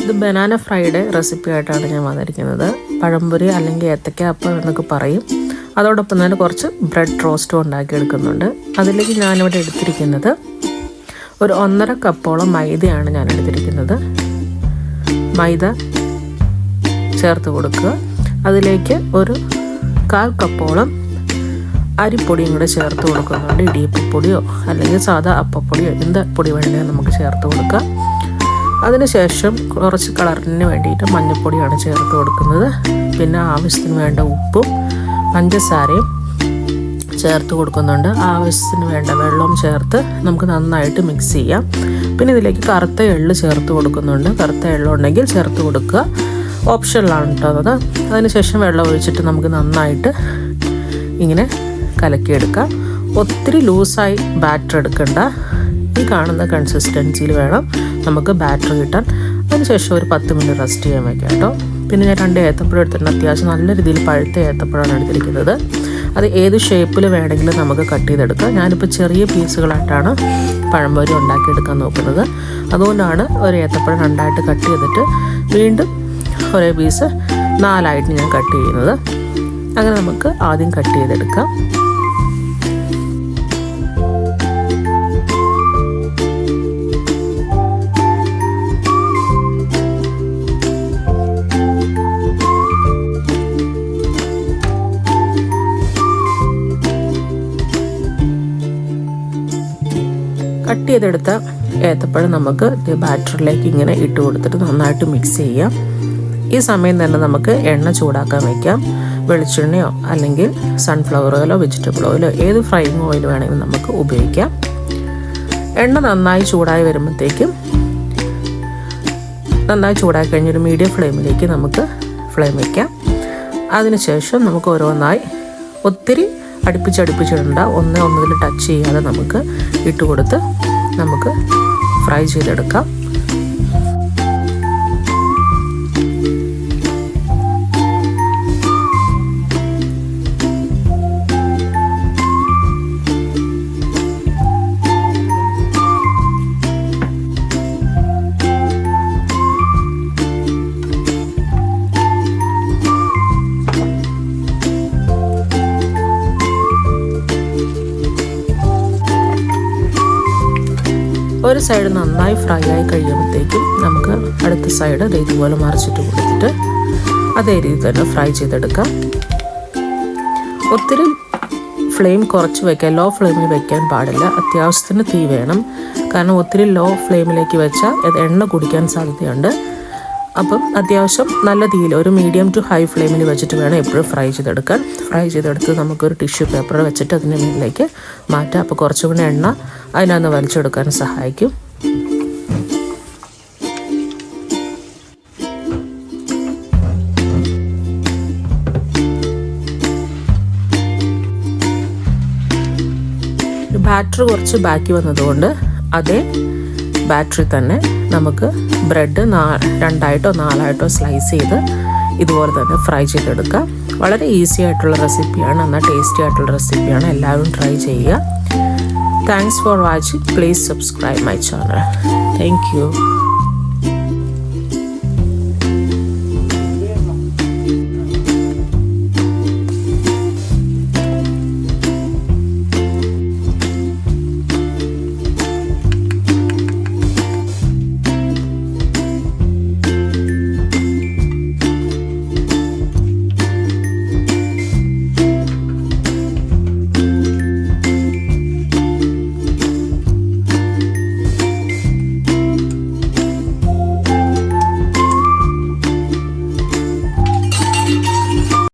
ഇത് banana fried recipe ആയിട്ടാണ് ഞാൻ വന്നിരിക്കുന്നത്. പഴംപൊരി അല്ലെങ്കിൽ ഏത്തക്ക അപ്പം എന്നൊക്കെ പറയും. അതോടൊപ്പം തന്നെ കുറച്ച് ബ്രെഡ് റോസ്റ്റും ഉണ്ടാക്കിയെടുക്കുന്നുണ്ട്. അതിലേക്ക് ഞാനിവിടെ എടുത്തിരിക്കുന്നത് ഒരു 1.5 കപ്പോളം മൈദയാണ് ഞാൻ എടുത്തിരിക്കുന്നത്. മൈദ ചേർത്ത് കൊടുക്കുക. അതിലേക്ക് ഒരു 1/4 കപ്പോളം അരിപ്പൊടിയും കൂടെ ചേർത്ത് കൊടുക്കുന്നുണ്ട്. ഇടിയപ്പപ്പൊടിയോ അല്ലെങ്കിൽ സാധാ അപ്പപ്പൊടിയോ എന്ത് പൊടി വേണമെങ്കിലും നമുക്ക് ചേർത്ത് കൊടുക്കാം. അതിനുശേഷം കുറച്ച് കളറിന് വേണ്ടിയിട്ട് മഞ്ഞൾപ്പൊടിയാണ് ചേർത്ത് കൊടുക്കുന്നത്. പിന്നെ ആവശ്യത്തിന് വേണ്ട ഉപ്പും പഞ്ചസാരയും ചേർത്ത് കൊടുക്കുന്നുണ്ട്. ആവശ്യത്തിന് വേണ്ട വെള്ളവും ചേർത്ത് നമുക്ക് നന്നായിട്ട് മിക്സ് ചെയ്യാം. പിന്നെ ഇതിലേക്ക് കറുത്ത എള്ള് ചേർത്ത് കൊടുക്കുന്നുണ്ട്. കറുത്ത എള്ളുണ്ടെങ്കിൽ ചേർത്ത് കൊടുക്കുക, ഓപ്ഷനിലാണ് കേട്ടോ അത്. അതിനുശേഷം വെള്ളം ഒഴിച്ചിട്ട് നമുക്ക് നന്നായിട്ട് ഇങ്ങനെ കലക്കിയെടുക്കാം. ഒത്തിരി ലൂസായി ബാറ്റർ എടുക്കണ്ട. ഈ കാണുന്ന കൺസിസ്റ്റൻസിയിൽ വേണം നമുക്ക് ബാറ്റർ കിട്ടാൻ. അതിനുശേഷം ഒരു 10 മിനിറ്റ് റെസ്റ്റ് ചെയ്യാൻ വയ്ക്കാം കേട്ടോ. പിന്നെ ഞാൻ 2 ഏത്തപ്പഴം എടുത്തിട്ടുണ്ട്. അത്യാവശ്യം നല്ല രീതിയിൽ പഴുത്ത ഏത്തപ്പഴമാണ് എടുത്തിരിക്കുന്നത്. അത് ഏത് ഷേപ്പിൽ വേണമെങ്കിലും നമുക്ക് കട്ട് ചെയ്തെടുക്കാം. ഞാനിപ്പോൾ ചെറിയ പീസുകളായിട്ടാണ് പഴംപൊരി ഉണ്ടാക്കിയെടുക്കാൻ നോക്കുന്നത്. അതുകൊണ്ടാണ് ഒരു ഏത്തപ്പഴം 2ആയിട്ട് കട്ട് ചെയ്തിട്ട് വീണ്ടും ഒരേ പീസ് 4ആയിട്ട് ഞാൻ കട്ട് ചെയ്യുന്നത്. അങ്ങനെ നമുക്ക് ആദ്യം കട്ട് ചെയ്തെടുക്കാം. കട്ട് ചെയ്തെടുത്ത ഏത്തപ്പഴം നമുക്ക് ബാറ്ററിലേക്ക് ഇങ്ങനെ ഇട്ട് കൊടുത്തിട്ട് നന്നായിട്ട് മിക്സ് ചെയ്യാം. ഈ സമയം തന്നെ നമുക്ക് എണ്ണ ചൂടാക്കാൻ വയ്ക്കാം. വെളിച്ചെണ്ണയോ അല്ലെങ്കിൽ സൺഫ്ലവർ ഓയിലോ വെജിറ്റബിൾ ഓയിലോ ഏത് ഫ്രൈയിങ് ഓയിൽ വേണമെങ്കിലും നമുക്ക് ഉപയോഗിക്കാം. എണ്ണ നന്നായി ചൂടായി വരുമ്പോഴത്തേക്കും നന്നായി ചൂടാക്കി കഴിഞ്ഞൊരു മീഡിയം ഫ്ലെയിമിലേക്ക് നമുക്ക് ഫ്ലെയിം വയ്ക്കാം. അതിനുശേഷം നമുക്ക് ഓരോന്നായി ഒത്തിരി അടുപ്പിച്ചിടണ്ട, ഒന്നിൽ ടച്ച് ചെയ്യാതെ നമുക്ക് ഇട്ട് കൊടുത്ത് നമുക്ക് ഫ്രൈ ചെയ്തെടുക്കാം. ഒരു സൈഡ് നന്നായി ഫ്രൈ ആയി കഴിയുമ്പോഴത്തേക്കും നമുക്ക് അടുത്ത സൈഡ് ഇതുപോലെ മറിച്ചിട്ട് കൊടുത്തിട്ട് അതേ രീതിയിൽ തന്നെ ഫ്രൈ ചെയ്തെടുക്കാം. ഒത്തിരി ഫ്ലെയിം കുറച്ച് വയ്ക്കാം, ലോ ഫ്ലെയിമിൽ വയ്ക്കാൻ പാടില്ല. അത്യാവശ്യത്തിന് തീ വേണം. കാരണം ഒത്തിരി ലോ ഫ്ലെയിമിലേക്ക് വെച്ചാൽ അത് എണ്ണ കുടിക്കാൻ സാധ്യതയുണ്ട്. അപ്പം അത്യാവശ്യം നല്ല തീയിൽ ഒരു മീഡിയം ടു ഹൈ ഫ്ലെയിമിൽ വെച്ചിട്ട് വേണം എപ്പോഴും ഫ്രൈ ചെയ്തെടുക്കാൻ. ഫ്രൈ ചെയ്തെടുത്ത് നമുക്കൊരു ടിഷ്യൂ പേപ്പർ വെച്ചിട്ട് അതിൻ്റെ മുകളിലേക്ക് മാറ്റാം. അപ്പോൾ കുറച്ചുകൂടി എണ്ണ അതിനകത്ത് വലിച്ചെടുക്കാൻ സഹായിക്കും. ബാറ്റർ കുറച്ച് ബാക്കി വന്നതുകൊണ്ട് അതേ ബാറ്ററി തന്നെ നമുക്ക് ബ്രെഡ് 2ആയിട്ടോ 4ആയിട്ടോ സ്ലൈസ് ചെയ്ത് ഇതുപോലെ തന്നെ ഫ്രൈ ചെയ്തെടുക്കാം. വളരെ ഈസി ആയിട്ടുള്ള റെസിപ്പിയാണ്, എന്നാൽ ടേസ്റ്റി ആയിട്ടുള്ള റെസിപ്പിയാണ്. എല്ലാവരും ട്രൈ ചെയ്യുക. Thanks for watching. Please subscribe my channel. Thank you.